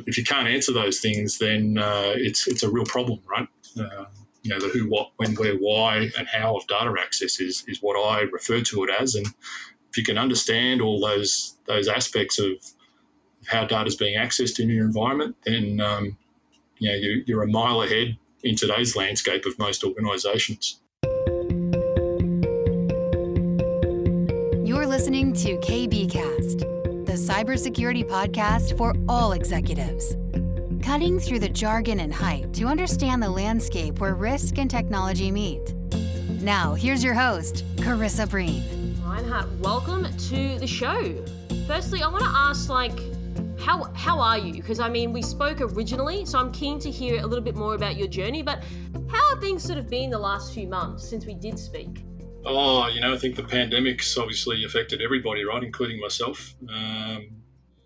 If you can't answer those things, then it's a real problem, right? The who, what, when, where, why, and how of data access is what I refer to it as. And if you can understand all those aspects of how data is being accessed in your environment, then you're a mile ahead in today's landscape of most organisations. You're listening to KBcast, the cybersecurity podcast for all executives. Cutting through the jargon and hype to understand the landscape where risk and technology meet. Now, here's your host, Carissa Breen. Reinhart, welcome to the show. Firstly, I want to ask, how are you? Because, we spoke originally, so I'm keen to hear a little bit more about your journey, but how have things sort of been the last few months since we did speak? I think the pandemic's obviously affected everybody, right, including myself.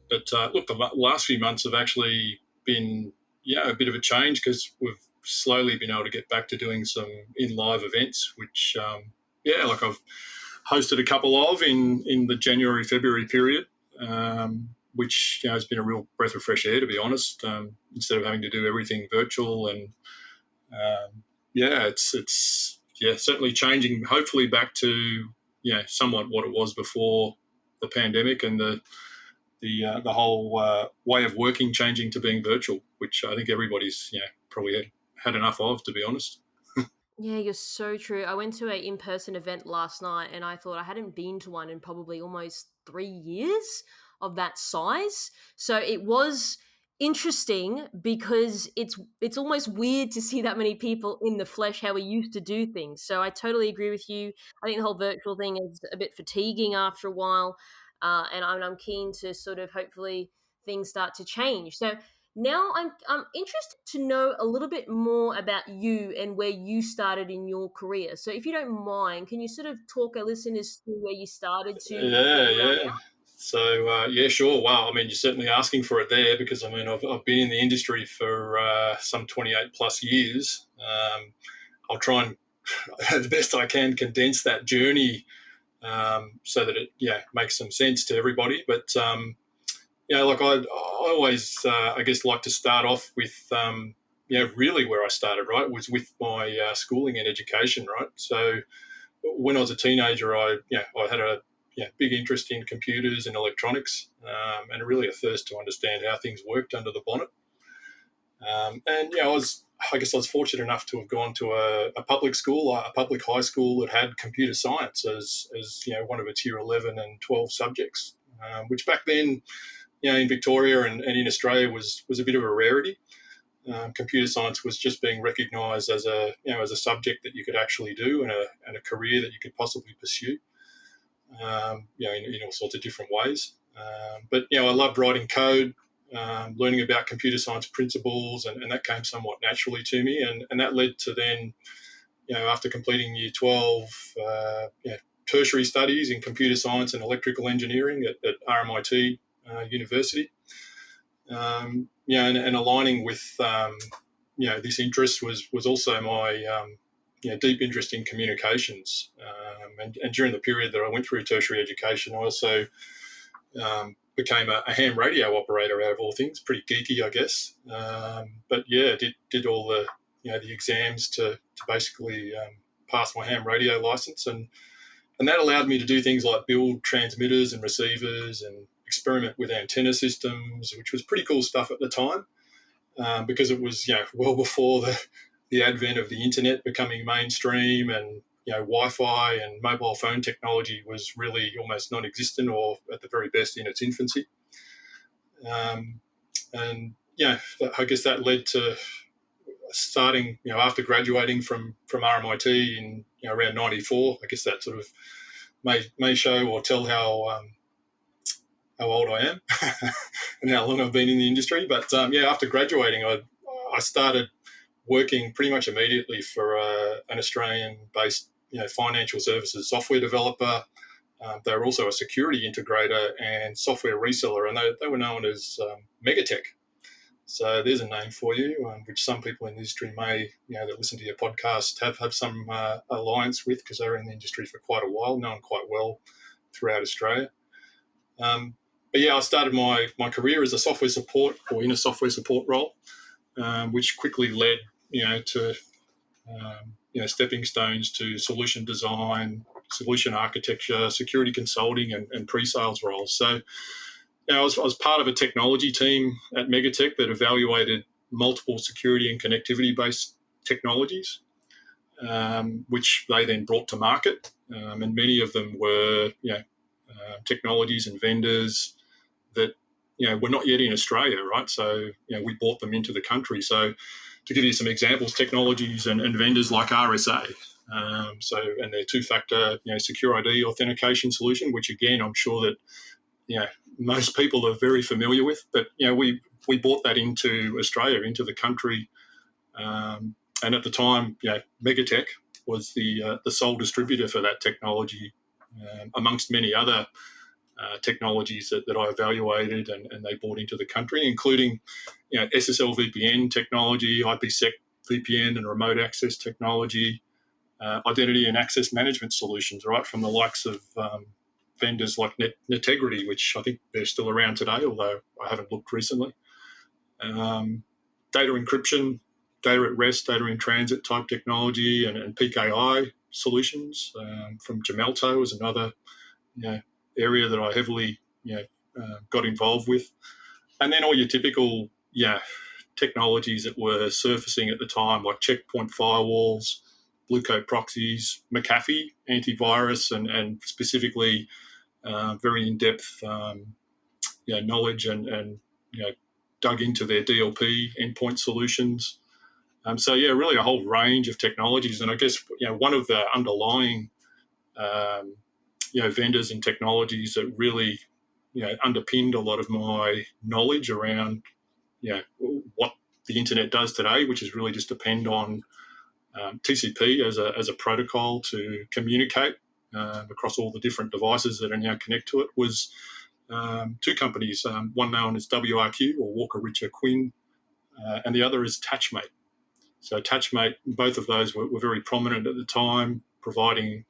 But the last few months have actually been, a bit of a change because we've slowly been able to get back to doing some in-live events, which, I've hosted a couple of in the January, February period, which has been a real breath of fresh air, to be honest, instead of having to do everything virtual. And, it's certainly changing, hopefully back to, somewhat what it was before the pandemic and the whole way of working changing to being virtual, which I think everybody's probably had enough of, to be honest. Yeah, you're so true. I went to an in-person event last night and I thought I hadn't been to one in probably almost 3 years of that size. So it was interesting because it's almost weird to see that many people in the flesh, how we used to do things. So I totally agree with you. I think the whole virtual thing is a bit fatiguing after a while. And I'm keen to sort of hopefully things start to change. So now I'm interested to know a little bit more about you and where you started in your career. So if you don't mind, can you sort of talk our listeners through where you started to? Yeah. So, sure. Wow. You're certainly asking for it there because, I've been in the industry for some 28 plus years. I'll try and, the best I can, condense that journey so that it makes some sense to everybody. But I always like to start off with really where I started, right, was with my schooling and education, right. So when I was a teenager, I had a big interest in computers and electronics, and really a thirst to understand how things worked under the bonnet. I was fortunate enough to have gone to a public school, a public high school that had computer science as one of its year 11 and 12 subjects, which back then, in Victoria and in Australia was a bit of a rarity. Computer science was just being recognised as a subject that you could actually do and a career that you could possibly pursue, in all sorts of different ways. But I loved writing code, learning about computer science principles, and that came somewhat naturally to me. And that led to then, after completing year 12, tertiary studies in computer science and electrical engineering at RMIT University. And aligning with this interest was also my deep interest in communications. And during the period that I went through tertiary education, I also became a ham radio operator out of all things. Pretty geeky, I guess. But did all the the exams to basically pass my ham radio license, and that allowed me to do things like build transmitters and receivers and experiment with antenna systems, which was pretty cool stuff at the time, because it was well before the advent of the internet becoming mainstream, and Wi-Fi and mobile phone technology was really almost non-existent, or at the very best in its infancy. I guess that led to starting after graduating from RMIT in around 94. I guess that sort of may show or tell how old I am and how long I've been in the industry. But after graduating, I started working pretty much immediately for an Australian-based financial services software developer. They were also a security integrator and software reseller, and they were known as Megatech. So there's a name for you, which some people in the industry may, that listen to your podcast have some alliance with, because they were in the industry for quite a while, known quite well throughout Australia. but yeah, I started my career as a software support or in a software support role, which quickly led, to stepping stones to solution design, solution architecture, security consulting, and pre-sales roles. So, I was part of a technology team at Megatech that evaluated multiple security and connectivity-based technologies, which they then brought to market, and many of them were, technologies and vendors that, were not yet in Australia, right? So, we brought them into the country. So, to give you some examples, technologies and vendors like RSA, and their two-factor, secure ID authentication solution, which again, I'm sure that, most people are very familiar with. But, we brought that into Australia, into the country, and at the time, Megatech was the sole distributor for that technology, amongst many other technologies that I evaluated and they brought into the country, including, SSL VPN technology, IPsec VPN and remote access technology, identity and access management solutions, right, from the likes of vendors like Netegrity, which I think they're still around today, although I haven't looked recently. Data encryption, data at rest, data in transit type technology, and PKI solutions from Gemalto is another, area that I heavily, got involved with. And then all your typical, technologies that were surfacing at the time, like checkpoint firewalls, blue coat proxies, McAfee antivirus, and specifically very in-depth, knowledge and dug into their DLP endpoint solutions. So really a whole range of technologies. And I guess, one of the underlying, vendors and technologies that really, underpinned a lot of my knowledge around, what the internet does today, which is really just depend on TCP as a protocol to communicate across all the different devices that are now connect to it, was two companies, one known as WRQ or Walker Richard Quinn, and the other is Touchmate. So Touchmate, both of those were very prominent at the time, providing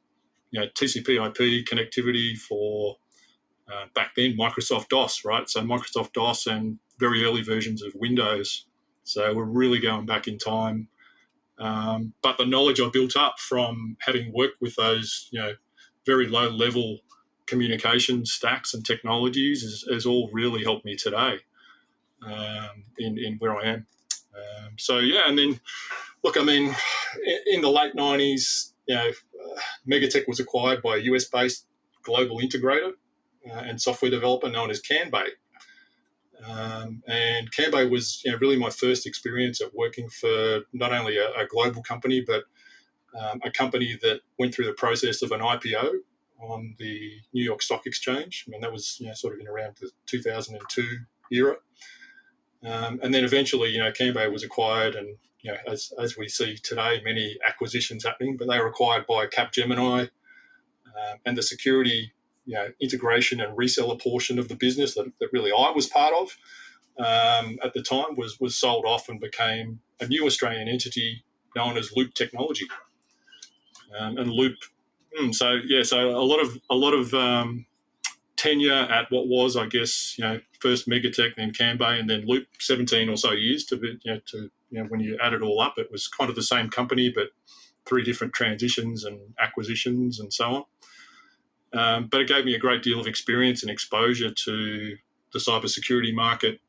TCP/IP connectivity for back then Microsoft DOS, right? So Microsoft DOS and very early versions of Windows. So we're really going back in time. But the knowledge I built up from having worked with those, very low level communication stacks and technologies has all really helped me today in where I am. And then look, in the late 90s, Megatech was acquired by a US-based global integrator and software developer known as Canbay. And Canbay was really my first experience at working for not only a global company, but a company that went through the process of an IPO on the New York Stock Exchange. That was sort of in around the 2002 era. And then eventually, Canbay was acquired, and as we see today, many acquisitions happening, but they were acquired by Capgemini, and the security, integration and reseller portion of the business that really I was part of at the time was sold off and became a new Australian entity known as Loop Technology. And Loop, so a lot of tenure at what was, I guess, first Megatech, then Canbay, and then Loop, 17 or so years to when you add it all up, it was kind of the same company, but 3 different transitions and acquisitions and so on. But it gave me a great deal of experience and exposure to the cybersecurity market,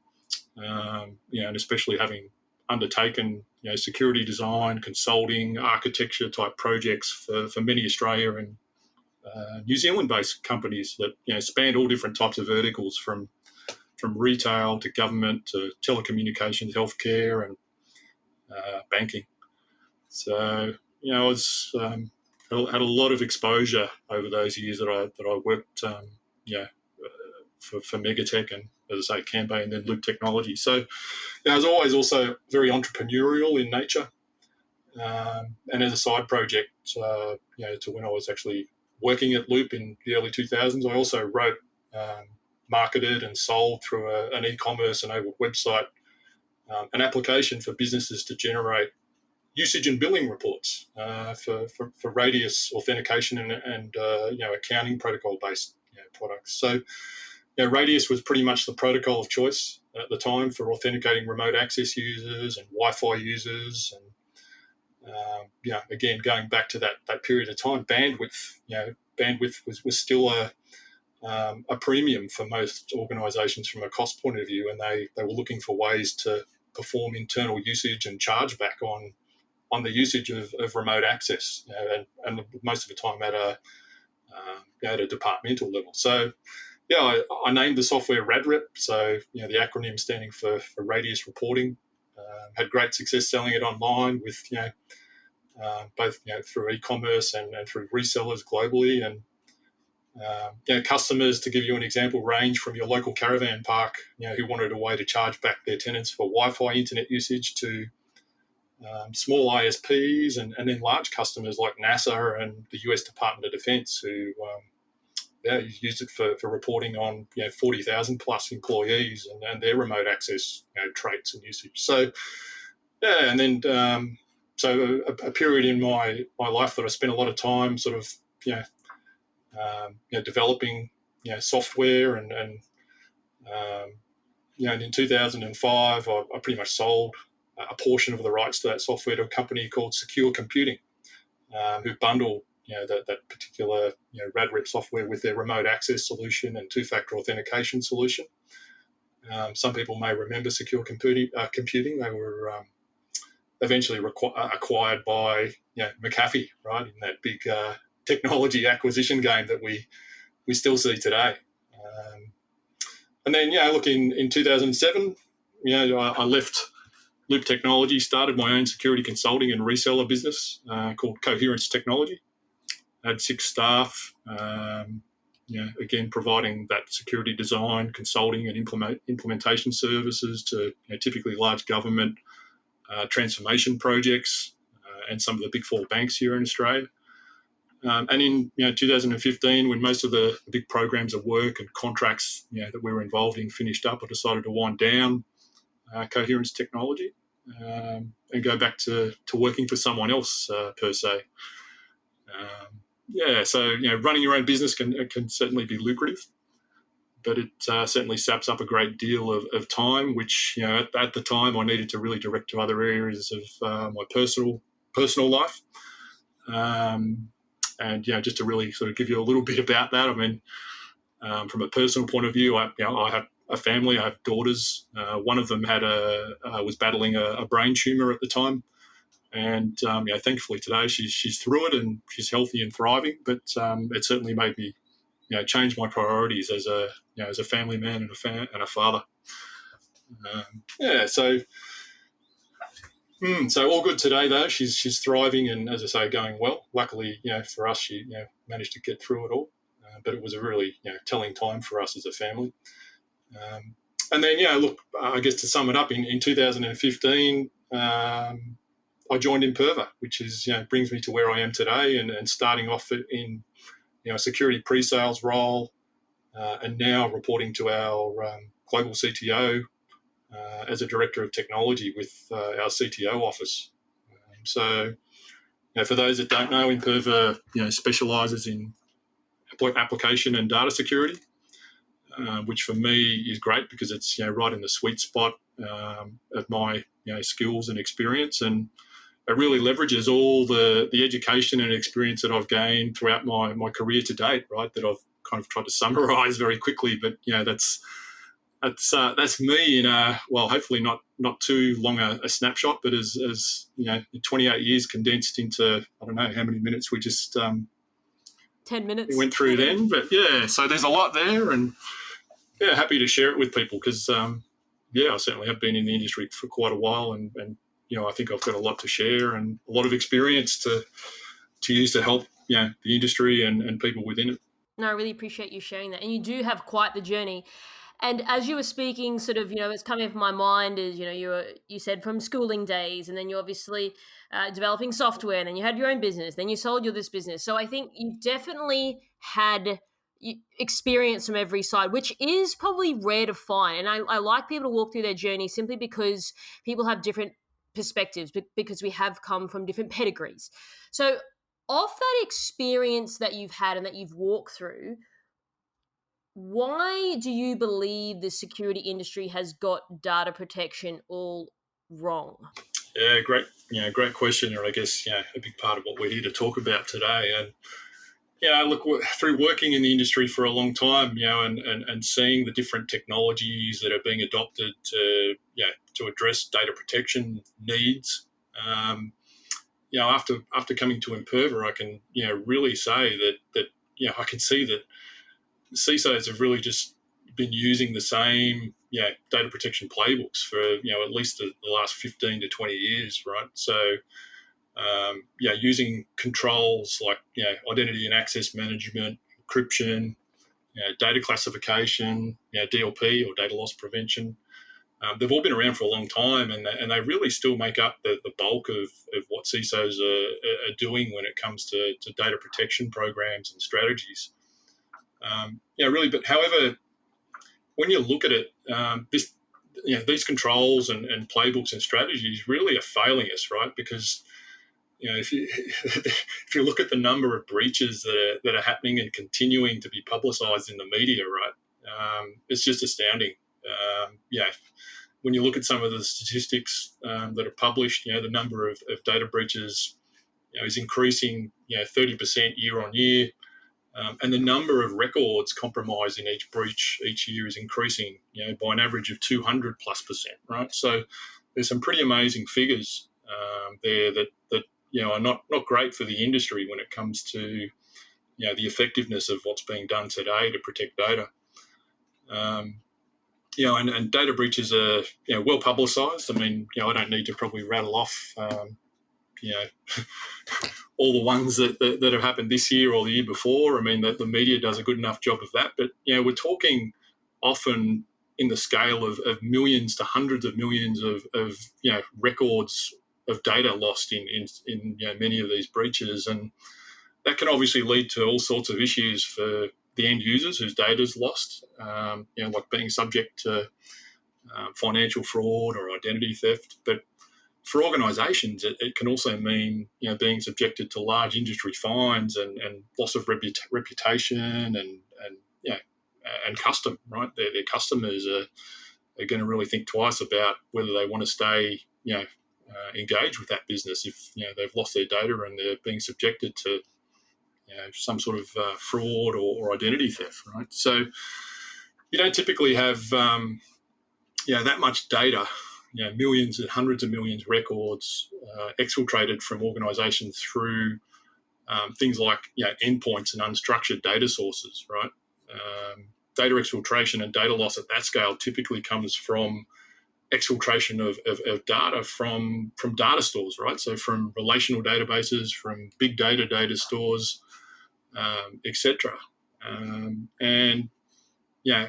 and especially having undertaken security design, consulting, architecture type projects for many Australia and New Zealand-based companies that spanned all different types of verticals, from retail to government to telecommunications, healthcare, and banking. So I was had a lot of exposure over those years that I worked for Megatech and, as I say, Canbay and then Loop Technology. So I was always also very entrepreneurial in nature, and as a side project, to when I was actually working at Loop in the early 2000s, I also wrote, marketed and sold through an e-commerce enabled website, an application for businesses to generate usage and billing reports for Radius authentication and accounting protocol based products. So Radius was pretty much the protocol of choice at the time for authenticating remote access users and Wi-Fi users. And again, going back to that period of time, bandwidth was still a premium for most organisations from a cost point of view, and they were looking for ways to perform internal usage and charge back on the usage of remote access, and most of the time at a departmental level. So, I named the software RadRep, so the acronym standing for Radius Reporting. Had great success selling it online with both through e-commerce and through resellers globally, and customers, to give you an example, range from your local caravan park, who wanted a way to charge back their tenants for Wi-Fi internet usage, to small ISPs, and then large customers like NASA and the US Department of Defense, who used it for reporting on 40,000 plus employees and their remote access traits and usage. So and then so a period in my life that I spent a lot of time sort of developing software, and in 2005 I pretty much sold a portion of the rights to that software to a company called Secure Computing, who bundled that particular RadRep software with their remote access solution and two-factor authentication solution. Some people may remember Secure Computing. They were eventually acquired by McAfee, right, in that big technology acquisition game that we still see today. And then, look, in 2007, I left Loop Technology, started my own security consulting and reseller business called Coherence Technology. I had 6 staff, again, providing that security design, consulting and implementation services to typically large government transformation projects and some of the big 4 banks here in Australia. And in 2015, when most of the big programs of work and contracts that we were involved in finished up, I decided to wind down Coherence Technology and go back to working for someone else per se. So running your own business can certainly be lucrative, but it certainly saps up a great deal of time, which at the time I needed to really direct to other areas of my personal life. And just to really sort of give you a little bit about that, I mean, from a personal point of view, I have a family. I have daughters. One of them was battling a brain tumor at the time, and thankfully today she's through it and she's healthy and thriving. But it certainly made me change my priorities as a family man and a father. So all good today, though. She's thriving and, as I say, going well. Luckily, for us, she managed to get through it all. But it was a really telling time for us as a family. And then, look, I guess to sum it up, in 2015, I joined Imperva, which is brings me to where I am today, and starting off in a security pre-sales role, and now reporting to our global CTO. As a director of technology with our CTO office. So, for those that don't know, Imperva specialises in application and data security, which for me is great because it's right in the sweet spot of my skills and experience, and it really leverages all the education and experience that I've gained throughout my career to date. Right, that I've kind of tried to summarise very quickly, but that's me in hopefully not too long a snapshot, but as 28 years condensed into, I don't know how many minutes we just 10 minutes went through then. But so there's a lot there, and happy to share it with people because I certainly have been in the industry for quite a while, and I think I've got a lot to share and a lot of experience to use to help the industry and people within it. No, I really appreciate you sharing that, and you do have quite the journey. And as you were speaking, sort of, it's coming up in my mind is, you said from schooling days, and then you're obviously developing software, and then you had your own business, then you sold this business. So I think you've definitely had experience from every side, which is probably rare to find. And I like people to walk through their journey simply because people have different perspectives, because we have come from different pedigrees. So of that experience that you've had and that you've walked through, Why do you believe the security industry has got data protection all wrong? Yeah, great question, or I guess a big part of what we're here to talk about today. And look, through working in the industry for a long time, and seeing the different technologies that are being adopted to address data protection needs. After coming to Imperva, I can really say that I can see that CISOs have really just been using the same data protection playbooks for at least the last 15 to 20 years, right? So using controls like identity and access management, encryption, data classification, DLP or data loss prevention. They've all been around for a long time, and they really still make up the bulk of what CISOs are doing when it comes to data protection programs and strategies. Really, but however, when you look at it, these controls and playbooks and strategies really are failing us, right? Because if you look at the number of breaches that are happening and continuing to be publicised in the media, right, it's just astounding. When you look at some of the statistics that are published, the number of data breaches is increasing 30% year on year. And the number of records compromised in each breach each year is increasing, by an average of 200+%, right? So there's some pretty amazing figures there that are not great for the industry when it comes to the effectiveness of what's being done today to protect data. And data breaches are well publicised. I mean, I don't need to probably rattle off all the ones that have happened this year or the year before. I mean, the media does a good enough job of that. But, we're talking often in the scale of millions to hundreds of millions of records of data lost in many of these breaches. And that can obviously lead to all sorts of issues for the end users whose data is lost, like being subject to financial fraud or identity theft. But for organisations, it can also mean being subjected to large industry fines and loss of reputation and custom. Right, their customers are going to really think twice about whether they want to stay engaged with that business if they've lost their data and they're being subjected to some sort of fraud or identity theft. Right, so you don't typically have that much data. Millions and hundreds of millions records exfiltrated from organisations through things like endpoints and unstructured data sources, right? Data exfiltration and data loss at that scale typically comes from exfiltration of data from data stores, right? So from relational databases, from big data stores, etc. And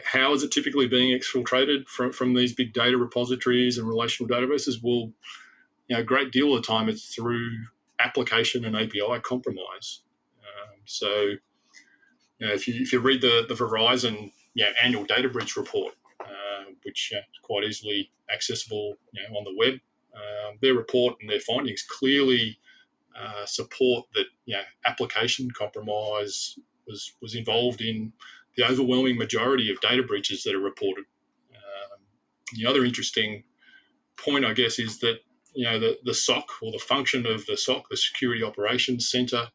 how is it typically being exfiltrated from these big data repositories and relational databases? Well, a great deal of the time it's through application and API compromise. So, if you read the Verizon annual data breach report, which is quite easily accessible on the web, their report and their findings clearly support that application compromise was involved in the overwhelming majority of data breaches that are reported. The other interesting point, I guess, is that the SOC, or the function of the SOC, the Security Operations Centre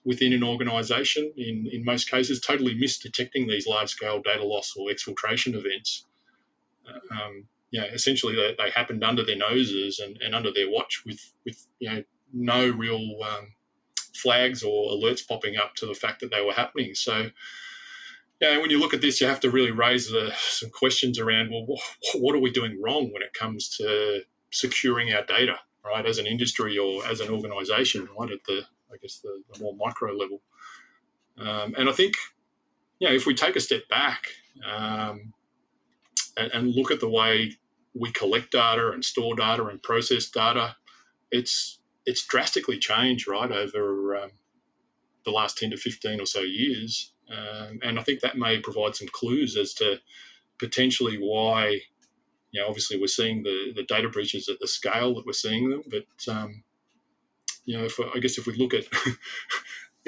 within an organisation, in most cases, totally missed detecting these large-scale data loss or exfiltration events. Essentially, they happened under their noses and under their watch with no real flags or alerts popping up to the fact that they were happening. So, when you look at this, you have to really raise some questions around, well, what are we doing wrong when it comes to securing our data, right, as an industry or as an organisation, right, at the more micro level. And I think, if we take a step back and look at the way we collect data and store data and process data, it's drastically changed, right, over the last 10 to 15 or so years. And I think that may provide some clues as to potentially why, obviously we're seeing the data breaches at the scale that we're seeing them. But, if we look at,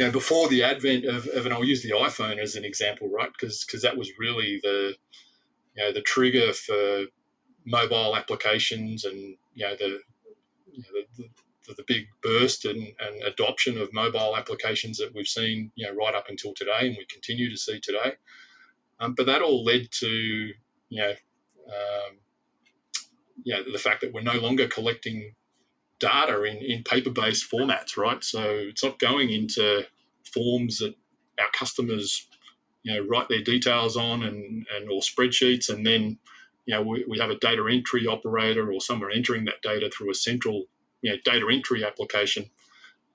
before the advent of and I'll use the iPhone as an example, right? Because that was really the trigger for mobile applications and the big burst and adoption of mobile applications that we've seen right up until today, and we continue to see today. But that all led to the fact that we're no longer collecting data in paper-based formats, right? So it's not going into forms that our customers write their details on and or spreadsheets, and then we have a data entry operator or someone entering that data through a central data entry application.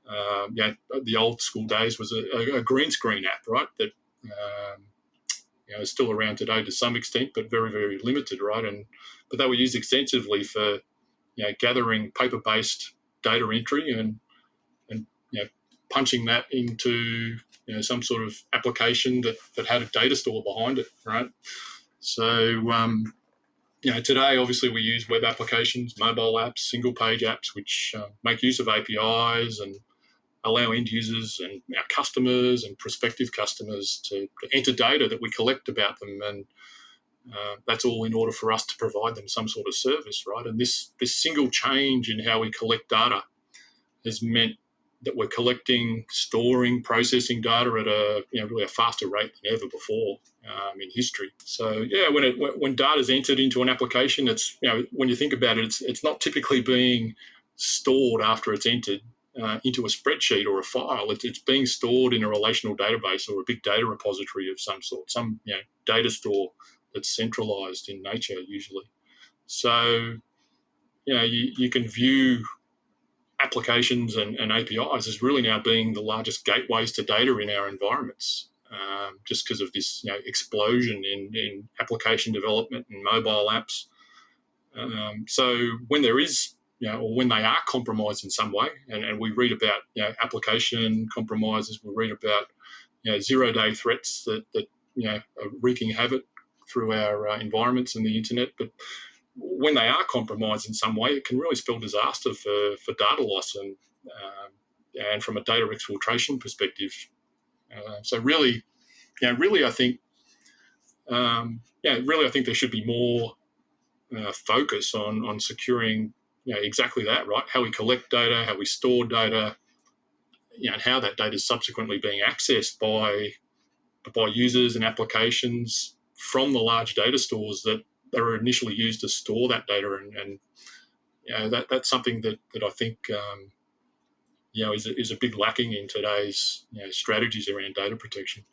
The old school days was a green screen app, right? That is still around today to some extent, but very, very limited, right? But they were used extensively for gathering paper-based data entry and punching that into some sort of application that had a data store behind it, right? So today obviously we use web applications, mobile apps, single-page apps, which make use of APIs and allow end users and our customers and prospective customers to enter data that we collect about them, and that's all in order for us to provide them some sort of service, right? And this single change in how we collect data has meant that we're collecting, storing, processing data at really a faster rate than ever before in history. So when data is entered into an application, it's when you think about it, it's not typically being stored after it's entered into a spreadsheet or a file. It's being stored in a relational database or a big data repository of some sort, some data store that's centralized in nature usually. So you can view applications and APIs as really now being the largest gateways to data in our environments, just because of this explosion in application development and mobile apps. So when there is, or when they are compromised in some way, and we read about application compromises, we read about zero-day threats that are wreaking havoc through our environments and the internet, but when they are compromised in some way, it can really spell disaster for data loss and from a data exfiltration perspective. So really, I think, I think there should be more focus on securing, exactly that, right? How we collect data, how we store data, and how that data is subsequently being accessed by users and applications from the large data stores that are initially used to store that data, and that's something that I think is a big lacking in today's strategies around data protection.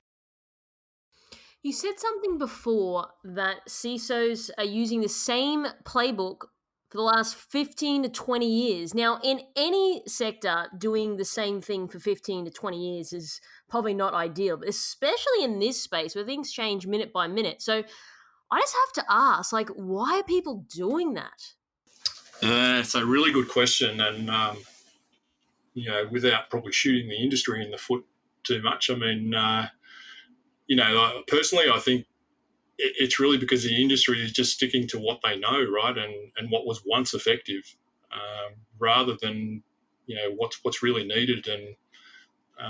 You said something before that CISOs are using the same playbook for the last 15 to 20 years. Now, in any sector, doing the same thing for 15 to 20 years is probably not ideal, but especially in this space where things change minute by minute. So I just have to ask, why are people doing that? It's a really good question, and without probably shooting the industry in the foot too much, I mean, personally, I think it's really because the industry is just sticking to what they know, right, and what was once effective, rather than what's really needed and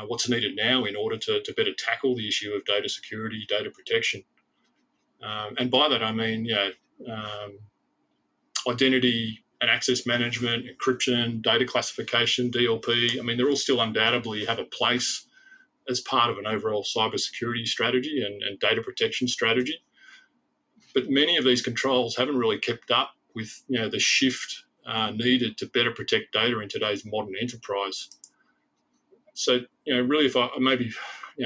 what's needed now in order to better tackle the issue of data security, data protection. And by that I mean, identity and access management, encryption, data classification, DLP. I mean, they're all still undoubtedly have a place as part of an overall cybersecurity strategy and data protection strategy. But many of these controls haven't really kept up with the shift needed to better protect data in today's modern enterprise. So really, if I maybe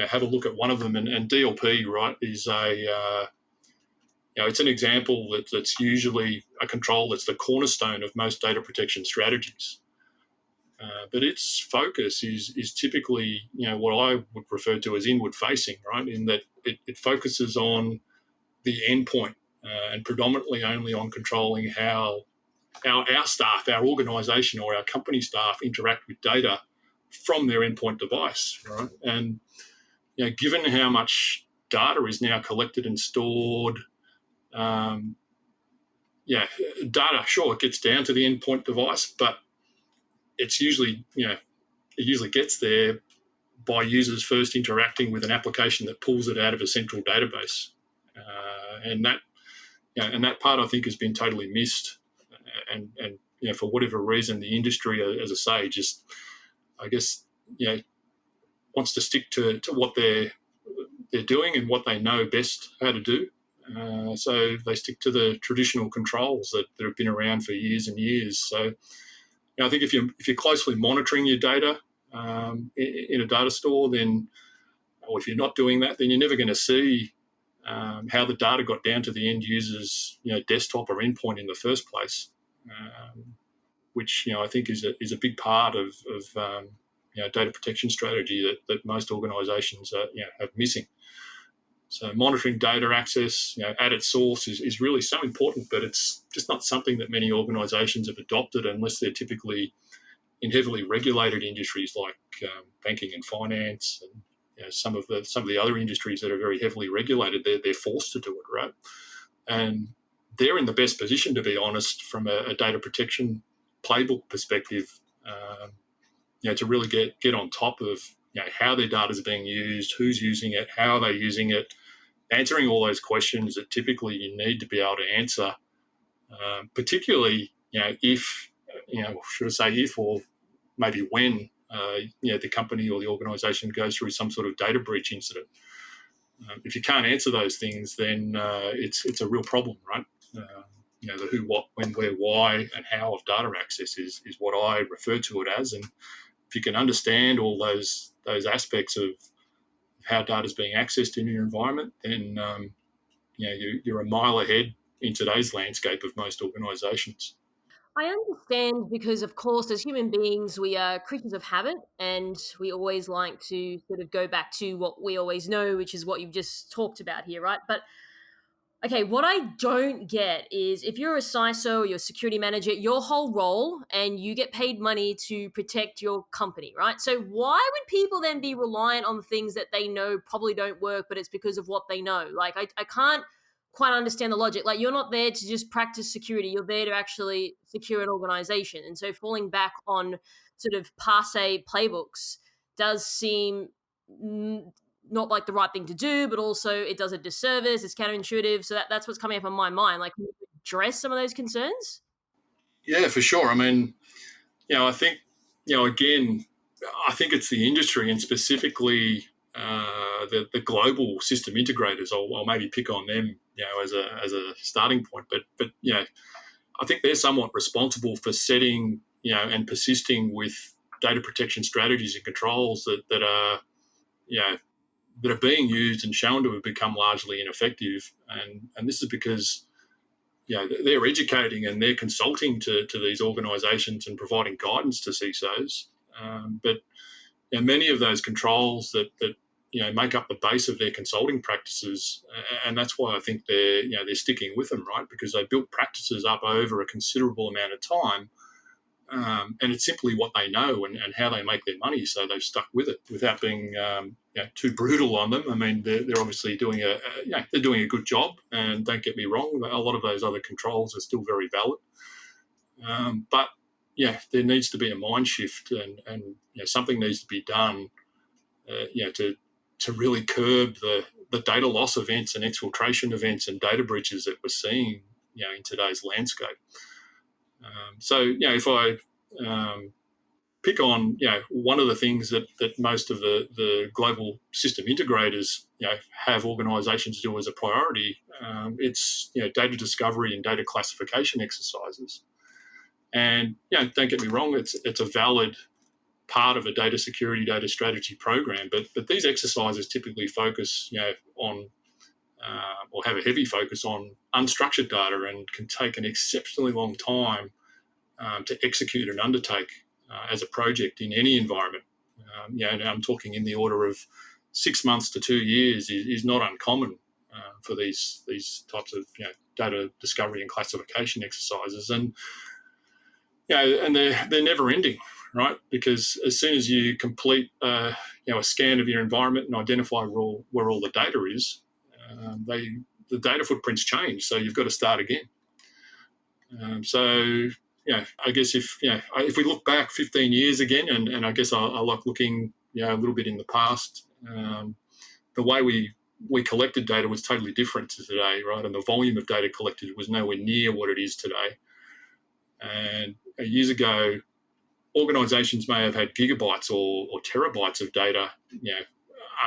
have a look at one of them, and DLP, right, is it's an example that's usually a control that's the cornerstone of most data protection strategies. But its focus is typically, what I would refer to as inward facing, right, in that it focuses on the endpoint and predominantly only on controlling how our staff, our organisation or our company staff interact with data from their endpoint device, right? And given how much data is now collected and stored, data, sure, it gets down to the endpoint device, but it's usually, it usually gets there by users first interacting with an application that pulls it out of a central database. And that part, I think, has been totally missed. And for whatever reason, the industry, as I say, just, I guess, wants to stick to what they're doing and what they know best how to do. So they stick to the traditional controls that have been around for years and years. So I think if you're closely monitoring your data in a data store, then, or if you're not doing that, then you're never going to see how the data got down to the end user's desktop or endpoint in the first place, which I think is a big part of data protection strategy that most organisations have missing. So monitoring data access at its source is really so important, but it's just not something that many organisations have adopted unless they're typically in heavily regulated industries like banking and finance, and some of the other industries that are very heavily regulated. They're forced to do it, right? And they're in the best position, to be honest, from a data protection playbook perspective, to really get on top of how their data is being used, who's using it, how they're using it, answering all those questions that typically you need to be able to answer, particularly if, should I say if, or maybe when the company or the organisation goes through some sort of data breach incident. If you can't answer those things, then it's a real problem, right? The who, what, when, where, why, and how of data access is what I refer to it as. And if you can understand all those aspects of how data is being accessed in your environment, then you're a mile ahead in today's landscape of most organisations. I understand because, of course, as human beings, we are creatures of habit, and we always like to sort of go back to what we always know, which is what you've just talked about here, right? But okay, what I don't get is if you're a CISO or you're a security manager, your whole role and you get paid money to protect your company, right? So why would people then be reliant on things that they know probably don't work, but it's because of what they know? Like, I can't quite understand the logic. Like, you're not there to just practice security. You're there to actually secure an organization. And so falling back on sort of passe playbooks does seem not like the right thing to do, but also it does a disservice. It's counterintuitive. So that's what's coming up on my mind. Like, can you address some of those concerns? Yeah, for sure. I mean, I think, again, I think it's the industry and specifically the global system integrators. I'll maybe pick on them, as a starting point. But I think they're somewhat responsible for setting, and persisting with data protection strategies and controls that are, that are being used and shown to have become largely ineffective. And this is because they're educating and they're consulting to these organisations and providing guidance to CISOs. But many of those controls that make up the base of their consulting practices, and that's why I think they're sticking with them, right? Because they built practices up over a considerable amount of time. And it's simply what they know and how they make their money, so they've stuck with it without being too brutal on them. I mean, they're obviously doing they're doing a good job, and don't get me wrong, a lot of those other controls are still very valid. But there needs to be a mind shift, and something needs to be done, to really curb the data loss events and exfiltration events and data breaches that we're seeing, in today's landscape. So if I pick on one of the things that most of the global system integrators have organisations do as a priority, it's data discovery and data classification exercises. And don't get me wrong, it's a valid part of a data security, data strategy program, but these exercises typically focus on or have a heavy focus on unstructured data and can take an exceptionally long time to execute and undertake as a project in any environment. And I'm talking in the order of 6 months to 2 years is not uncommon for these types of data discovery and classification exercises, and and they're never ending, right? Because as soon as you complete a scan of your environment and identify where all the data is, the data footprints change, so you've got to start again. I guess if we look back 15 years again, and I guess I like looking a little bit in the past. The way we collected data was totally different to today, right? And the volume of data collected was nowhere near what it is today. And years ago, organisations may have had gigabytes or terabytes of data,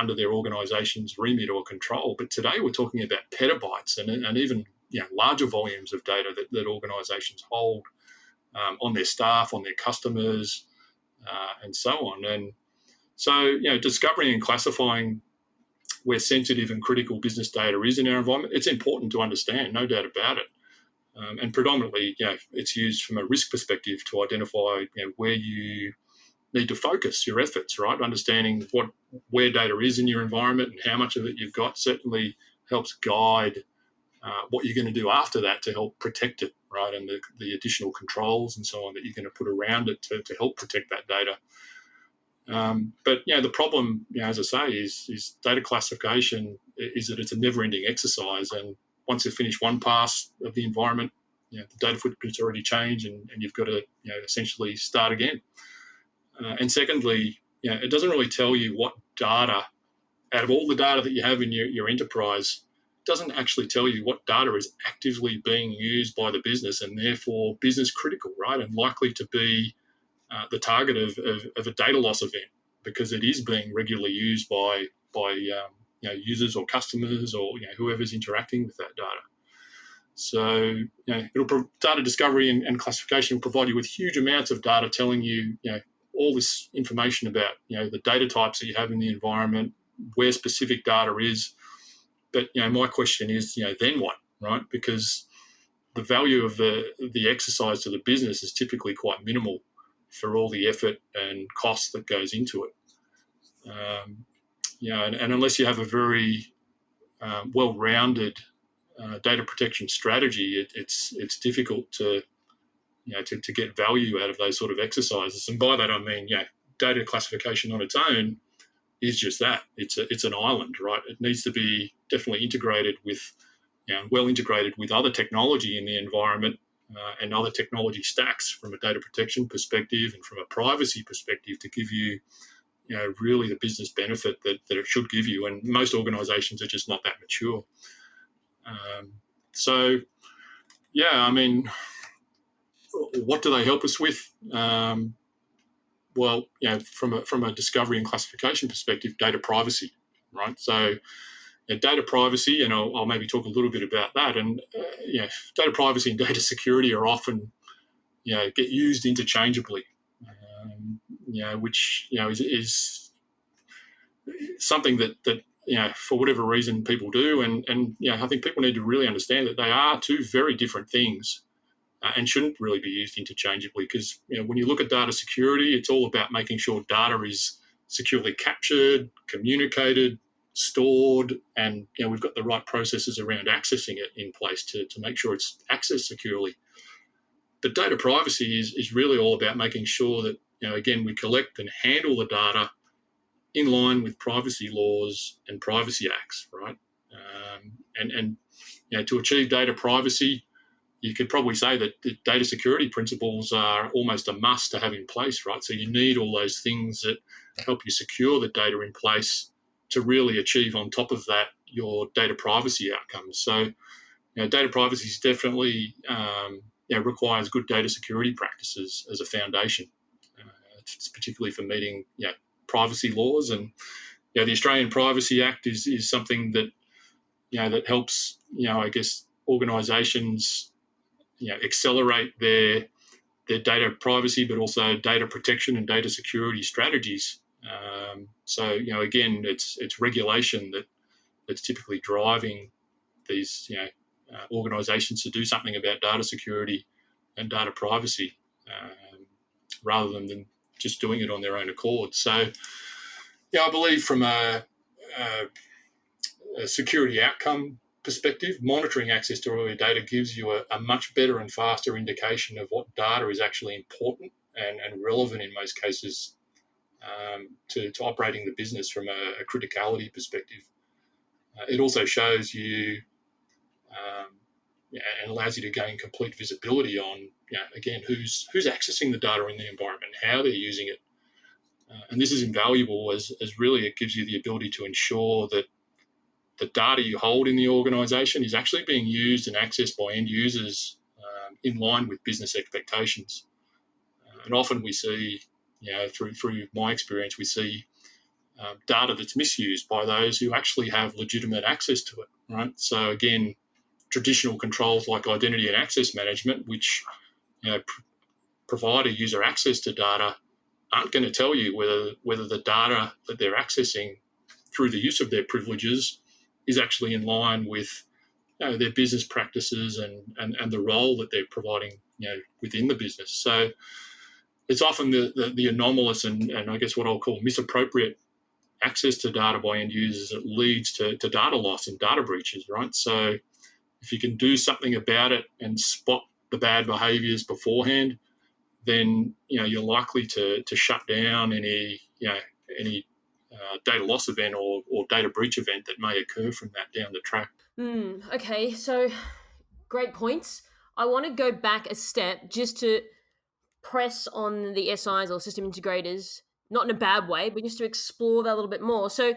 under their organisation's remit or control. But today we're talking about petabytes and even larger volumes of data that organisations hold on their staff, on their customers, and so on. And so, discovering and classifying where sensitive and critical business data is in our environment, it's important to understand, no doubt about it. And predominantly, it's used from a risk perspective to identify where you need to focus your efforts, right? Understanding where data is in your environment and how much of it you've got certainly helps guide what you're going to do after that to help protect it, right? And the additional controls and so on that you're going to put around it to help protect that data. But the problem, as I say, is data classification is that it's a never-ending exercise, and once you finish one pass of the environment, the data footprint's already changed, and you've got to essentially start again. And secondly, it doesn't really tell you what data, out of all the data that you have in your enterprise, doesn't actually tell you what data is actively being used by the business and therefore business critical, right, and likely to be the target of a data loss event, because it is being regularly used by users or customers or whoever's interacting with that data. So data discovery and classification will provide you with huge amounts of data telling you all this information about the data types that you have in the environment, where specific data is. But my question is, then what, right? Because the value of the exercise to the business is typically quite minimal for all the effort and cost that goes into it. And unless you have a very well-rounded data protection strategy, it's difficult to get value out of those sort of exercises. And by that I mean, data classification on its own is just that. It's an island, right? It needs to be definitely integrated with, well integrated with other technology in the environment and other technology stacks from a data protection perspective and from a privacy perspective to give you, really the business benefit that it should give you. And most organisations are just not that mature. What do they help us with? Well, from a discovery and classification perspective, data privacy, right? So data privacy, and I'll maybe talk a little bit about that. And data privacy and data security are often, get used interchangeably, which is something that for whatever reason people do, and I think people need to really understand that they are two very different things. And shouldn't really be used interchangeably, because when you look at data security, it's all about making sure data is securely captured, communicated, stored, and we've got the right processes around accessing it in place to make sure it's accessed securely. But data privacy is really all about making sure that again, we collect and handle the data in line with privacy laws and privacy acts, right? And to achieve data privacy, you could probably say that the data security principles are almost a must to have in place, right? So you need all those things that help you secure the data in place to really achieve on top of that your data privacy outcomes. So data privacy is definitely requires good data security practices as a foundation. It's particularly for meeting privacy laws, and the Australian Privacy Act is something that that helps I guess organisations accelerate their data privacy, but also data protection and data security strategies. So again, it's regulation that's typically driving these organisations to do something about data security and data privacy, rather than just doing it on their own accord. So I believe from a security outcome perspective, monitoring access to all your data gives you a much better and faster indication of what data is actually important and relevant in most cases to operating the business from a criticality perspective. It also shows you and allows you to gain complete visibility on, again, who's accessing the data in the environment, how they're using it. And this is invaluable as really it gives you the ability to ensure that the data you hold in the organisation is actually being used and accessed by end users in line with business expectations. And often we see, through my experience, we see data that's misused by those who actually have legitimate access to it, right? So again, traditional controls like identity and access management, which provide a user access to data, aren't going to tell you whether the data that they're accessing through the use of their privileges is actually in line with their business practices and the role that they're providing within the business. So it's often the anomalous and I guess what I'll call misappropriate access to data by end users that leads to data loss and data breaches, right? So if you can do something about it and spot the bad behaviours beforehand, then you're likely to shut down any data loss event or data breach event that may occur from that down the track. Okay, so great points. I want to go back a step just to press on the SIs or system integrators, not in a bad way, but just to explore that a little bit more. So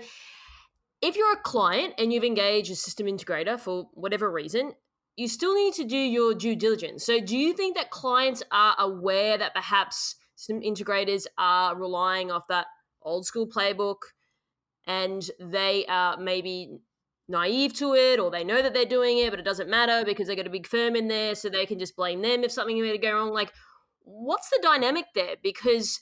if you're a client and you've engaged a system integrator for whatever reason, you still need to do your due diligence. So do you think that clients are aware that perhaps system integrators are relying off that old school playbook and they are maybe naive to it, or they know that they're doing it, but it doesn't matter because they got a big firm in there, so they can just blame them if something were to go wrong? Like, what's the dynamic there? Because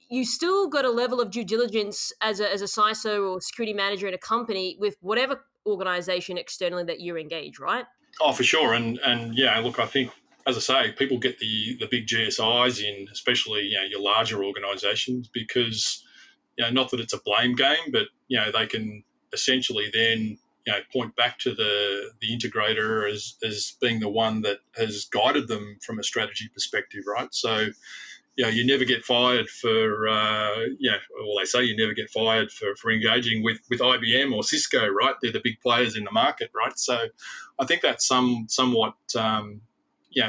you still got a level of due diligence as a CISO or security manager in a company with whatever organization externally that you engage, right? Oh, for sure. And yeah, look, I think, as I say, people get the big GSIs in, especially your larger organizations, because not that it's a blame game, but they can essentially then point back to the integrator as being the one that has guided them from a strategy perspective, right? So you never get fired for well, they say you never get fired for engaging with IBM or Cisco, right? They're the big players in the market, right? So I think that's somewhat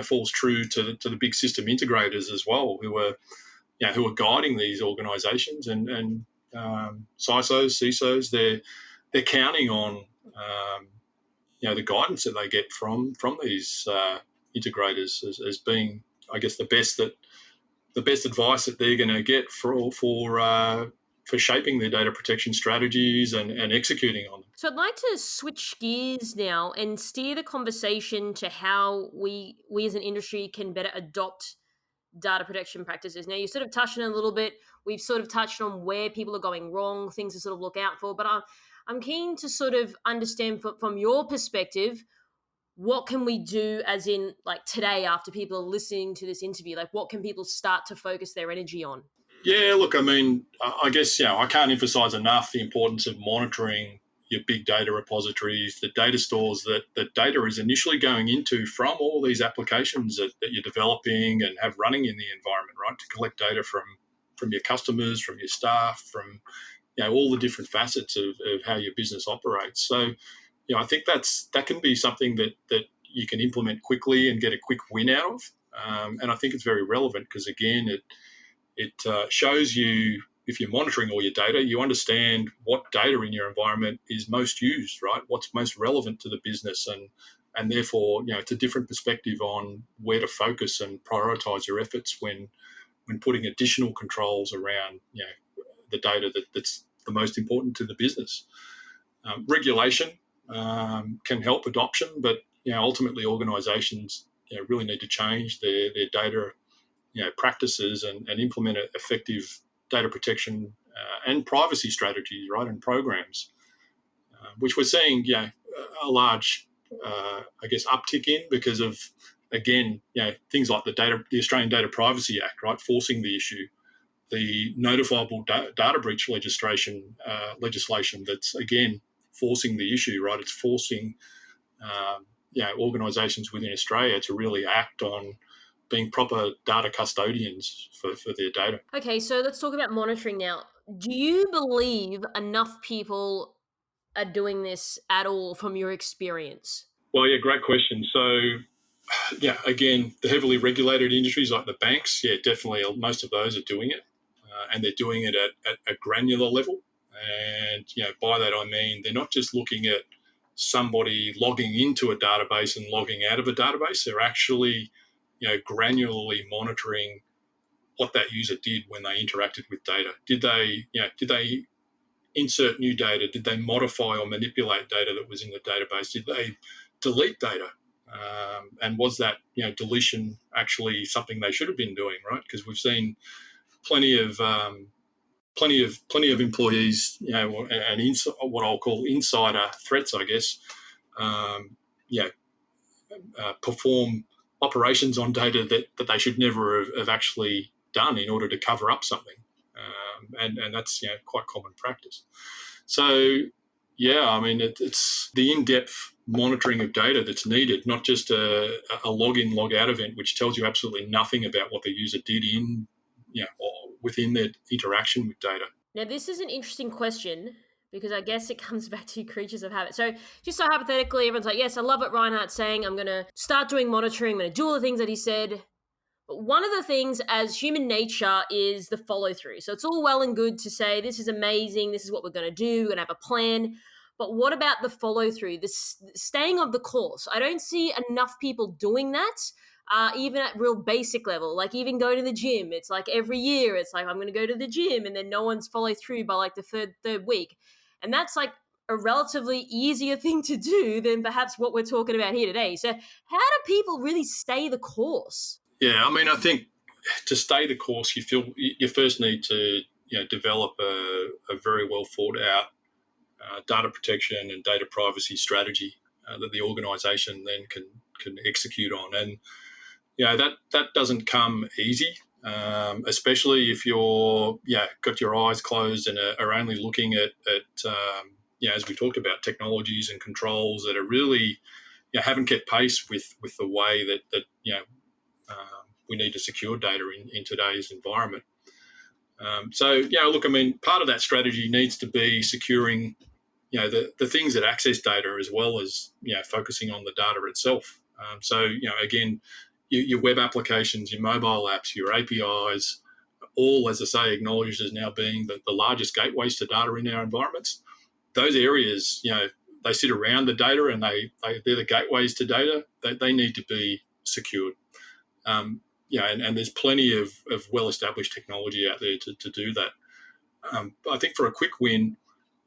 falls true to the big system integrators as well, who are guiding these organisations and CISOs, CISOs. They're counting on the guidance that they get from these integrators as being, I guess, the best advice that they're going to get for shaping their data protection strategies and executing on them. So I'd like to switch gears now and steer the conversation to how we as an industry can better adopt data protection practices. Now, you sort of touched on it a little bit. We've sort of touched on where people are going wrong, things to sort of look out for. But I'm keen to sort of understand from your perspective, what can we do as in like today after people are listening to this interview? Like what can people start to focus their energy on? Yeah, look, I mean, I guess, I can't emphasize enough the importance of monitoring your big data repositories, the data stores that data is initially going into from all these applications that you're developing and have running in the environment, right? To collect data from your customers, from your staff, from all the different facets of how your business operates. So, I think that can be something that you can implement quickly and get a quick win out of. And I think it's very relevant because, again, it shows you, if you're monitoring all your data, you understand what data in your environment is most used, right? What's most relevant to the business, and therefore, it's a different perspective on where to focus and prioritize your efforts when putting additional controls around, the data that's the most important to the business. Regulation can help adoption, but ultimately organisations really need to change their data practices and implement effective data protection and privacy strategies, right, and programs, which we're seeing a large I guess uptick in because of, again, things like the Australian Data Privacy Act, right, forcing the issue, the notifiable data breach legislation that's, again, forcing the issue, right? It's forcing organisations within Australia to really act on being proper data custodians for their data. Okay, so let's talk about monitoring now. Do you believe enough people are doing this at all from your experience? Well, yeah, great question. So, again, the heavily regulated industries like the banks, definitely most of those are doing it. and they're doing it at a granular level. And by that I mean they're not just looking at somebody logging into a database and logging out of a database. They're actually granularly monitoring what that user did when they interacted with data. Did they insert new data? Did they modify or manipulate data that was in the database? Did they delete data? And was that deletion actually something they should have been doing, right? Because we've seen plenty of employees, and what I'll call insider threats, I guess, perform operations on data that they should never have actually done in order to cover up something, and that's quite common practice. So I mean it's the in-depth monitoring of data that's needed, not just a log-in, log-out event which tells you absolutely nothing about what the user did or within their interaction with data. Now, this is an interesting question because I guess it comes back to creatures of habit. So just so hypothetically, everyone's like, yes, I love what Reinhart's saying. I'm going to start doing monitoring. I'm going to do all the things that he said. But one of the things as human nature is the follow through. So it's all well and good to say, this is amazing. This is what we're going to do. We're going to have a plan. But what about the follow through, the staying of the course? I don't see enough people doing that. Even at real basic level, like even going to the gym. It's like every year, it's like I'm going to go to the gym, and then no one's followed through by like the third week, and that's like a relatively easier thing to do than perhaps what we're talking about here today. So, how do people really stay the course? Yeah, I mean, I think to stay the course, you first need to develop a very well thought out data protection and data privacy strategy that the organisation then can execute on. And that doesn't come easy, especially if you're got your eyes closed and are only looking at as we talked about, technologies and controls that are really haven't kept pace with the way that we need to secure data in today's environment. Look, I mean, part of that strategy needs to be securing the things that access data as well as focusing on the data itself. Again, your web applications, your mobile apps, your APIs, all, as I say, acknowledged as now being the largest gateways to data in our environments. Those areas, they sit around the data and they're the gateways to data. They need to be secured. And there's plenty of well-established technology out there to do that. I think for a quick win,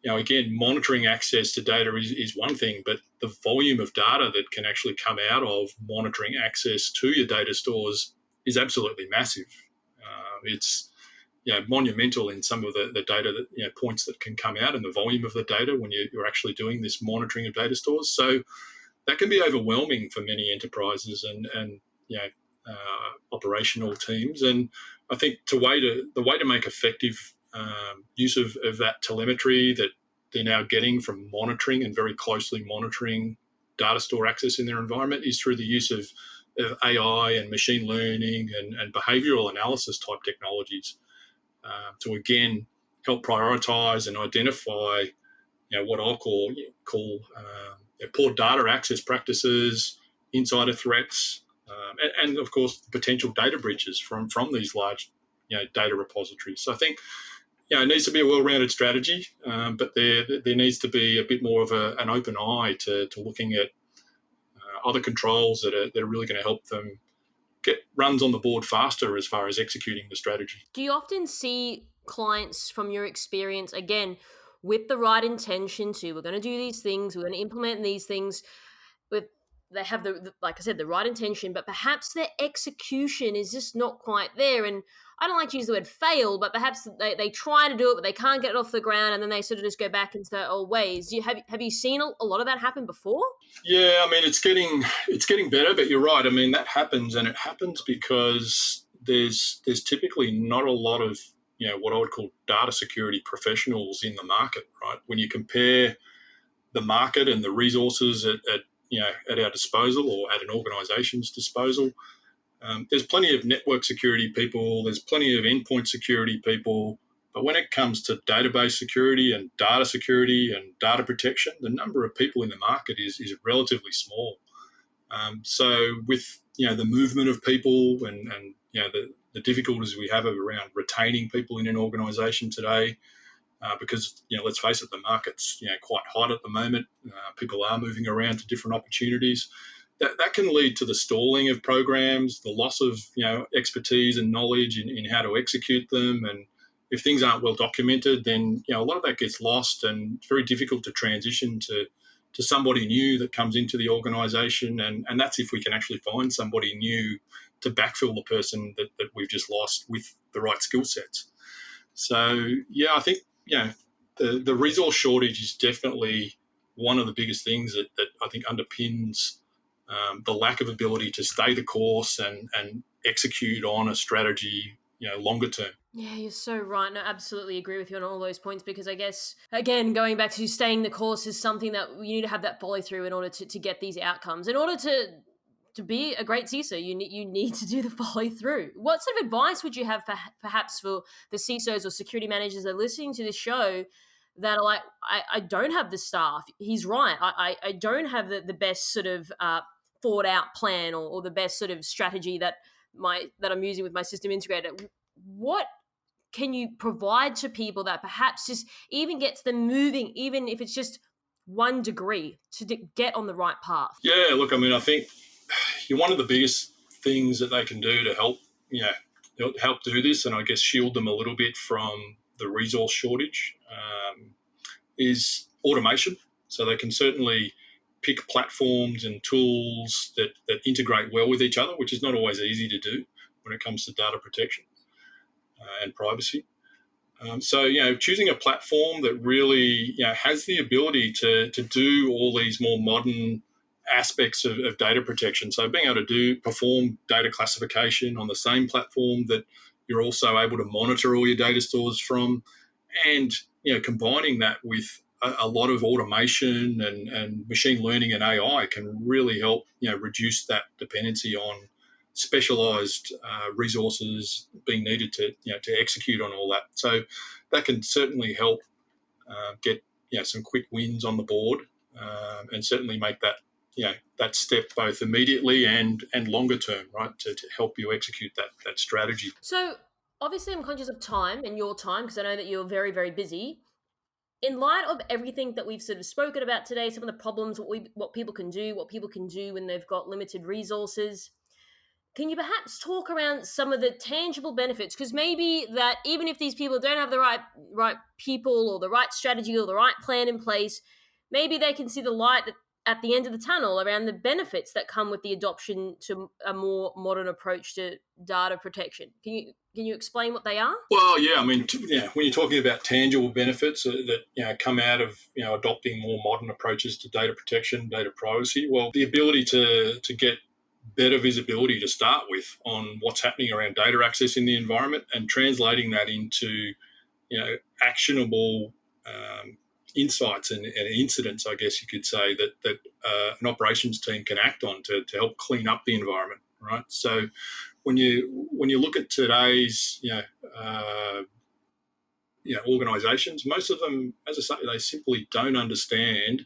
again, monitoring access to data is one thing, but the volume of data that can actually come out of monitoring access to your data stores is absolutely massive. It's monumental in some of the data that points that can come out and the volume of the data when you're actually doing this monitoring of data stores. So that can be overwhelming for many enterprises and operational teams. And I think the way to make effective use of that telemetry that they're now getting from monitoring and very closely monitoring data store access in their environment is through the use of AI and machine learning and behavioural analysis type technologies to again help prioritise and identify what I'll call poor data access practices, insider threats, and of course potential data breaches from these large data repositories. So I think it needs to be a well-rounded strategy, but there needs to be a bit more of an open eye to looking at other controls that are really going to help them get runs on the board faster as far as executing the strategy. Do you often see clients, from your experience, again, with the right intention to, we're going to do these things, we're going to implement these things, they have like I said, the right intention, but perhaps their execution is just not quite there. And I don't like to use the word fail, but perhaps they try to do it, but they can't get it off the ground, and then they sort of just go back into their old ways. Have you seen a lot of that happen before? Yeah, I mean, it's getting better, but you're right. I mean, that happens, and it happens because there's typically not a lot of what I would call data security professionals in the market, right? When you compare the market and the resources at our disposal or at an organisation's disposal, there's plenty of network security people, there's plenty of endpoint security people, but when it comes to database security and data protection, the number of people in the market is relatively small. So with the movement of people and the difficulties we have around retaining people in an organisation today, because, let's face it, the market's, quite hot at the moment. People are moving around to different opportunities. That can lead to the stalling of programs, the loss of, expertise and knowledge in how to execute them. And if things aren't well documented, then, a lot of that gets lost, and it's very difficult to transition to somebody new that comes into the organisation. And that's if we can actually find somebody new to backfill the person that we've just lost with the right skill sets. So, I think, the resource shortage is definitely one of the biggest things that I think underpins the lack of ability to stay the course and execute on a strategy, longer term. Yeah, you're so right. No, absolutely agree with you on all those points, because I guess, again, going back to staying the course is something that you need to have that follow through in order to get these outcomes. In order to be a great CISO, you need to do the follow through. What sort of advice would you have perhaps for the CISOs or security managers that are listening to this show that are like, I don't have the staff? He's right. I don't have the best sort of thought out plan or the best sort of strategy that I'm using with my system integrator. What can you provide to people that perhaps just even gets them moving, even if it's just 1 degree to get on the right path? Yeah, look, I think one of the biggest things that they can do to help, help do this, and I guess shield them a little bit from the resource shortage, is automation. So they can certainly pick platforms and tools that integrate well with each other, which is not always easy to do when it comes to data protection and privacy. So, choosing a platform that really, has the ability to do all these more modern aspects of data protection. So being able to perform data classification on the same platform that you're also able to monitor all your data stores from, and, combining that with a lot of automation and machine learning and AI can really help, reduce that dependency on specialised resources being needed to execute on all that. So that can certainly help get some quick wins on the board, and certainly make that that step both immediately and longer term, right, to help you execute that strategy. So obviously I'm conscious of time and your time, because I know that you're very, very busy. In light of everything that we've sort of spoken about today, some of the problems, what people can do when they've got limited resources, can you perhaps talk around some of the tangible benefits? Because maybe that even if these people don't have the right people or the right strategy or the right plan in place, maybe they can see the light at the end of the tunnel around the benefits that come with the adoption to a more modern approach to data protection. Can you explain what they are? Well, yeah, when you're talking about tangible benefits that come out of adopting more modern approaches to data protection, data privacy, well, the ability to get better visibility to start with on what's happening around data access in the environment, and translating that into actionable insights and incidents, I guess you could say, that an operations team can act on to help clean up the environment, right? So when you look at today's organisations, most of them, as I say, they simply don't understand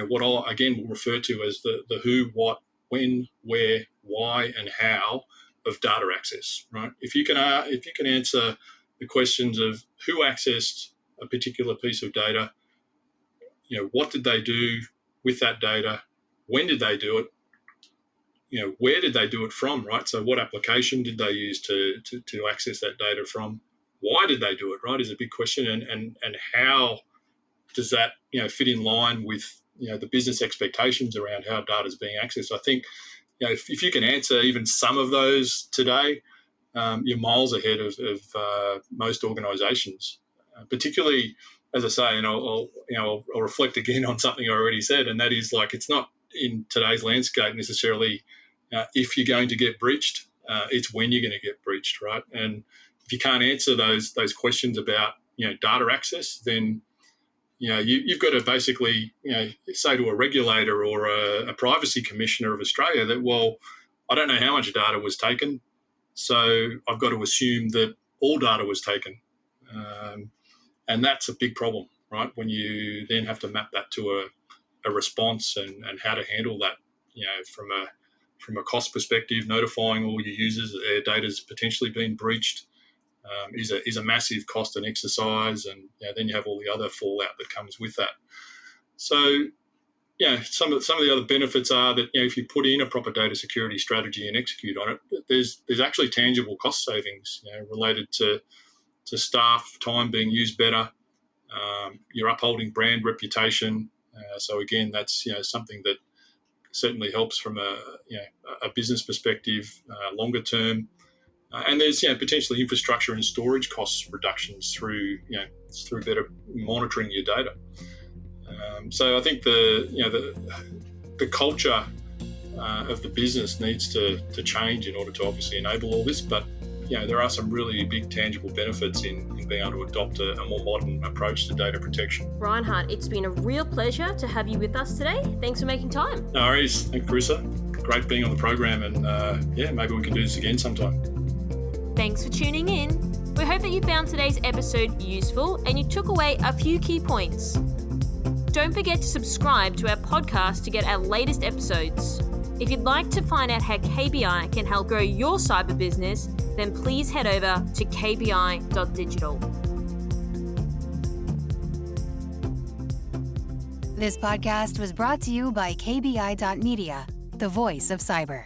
what I again will refer to as the who, what, when, where, why, and how of data access, right? If you can answer the questions of who accessed a particular piece of data, what did they do with that data, when did they do it, where did they do it from, right? So what application did they use to access that data from? Why did they do it, right, is a big question, and how does that fit in line with the business expectations around how data is being accessed? I think if you can answer even some of those today, you're miles ahead of most organisations. Particularly, as I say, and I'll reflect again on something I already said, and that is, like, it's not in today's landscape necessarily if you're going to get breached, it's when you're going to get breached, right? And if you can't answer those questions about data access, then you've got to basically say to a regulator or a privacy commissioner of Australia that, well, I don't know how much data was taken, so I've got to assume that all data was taken, and that's a big problem, right? When you then have to map that to a response and how to handle that, from from a cost perspective, notifying all your users that their data's potentially been breached is a massive cost and exercise, and then you have all the other fallout that comes with that. So, some of the other benefits are that if you put in a proper data security strategy and execute on it, there's actually tangible cost savings related to staff time being used better. You're upholding brand reputation. So again, that's something that certainly helps from a business perspective, longer term. And there's potentially infrastructure and storage cost reductions through better monitoring your data. So I think the culture of the business needs to change in order to obviously enable all this. But there are some really big tangible benefits in being able to adopt a more modern approach to data protection. Reinhart, it's been a real pleasure to have you with us today. Thanks for making time. No worries. Thanks, Carissa. Great being on the program, and maybe we can do this again sometime. Thanks for tuning in. We hope that you found today's episode useful and you took away a few key points. Don't forget to subscribe to our podcast to get our latest episodes. If you'd like to find out how KBI can help grow your cyber business, then please head over to kbi.digital. This podcast was brought to you by KBI.media, the voice of cyber.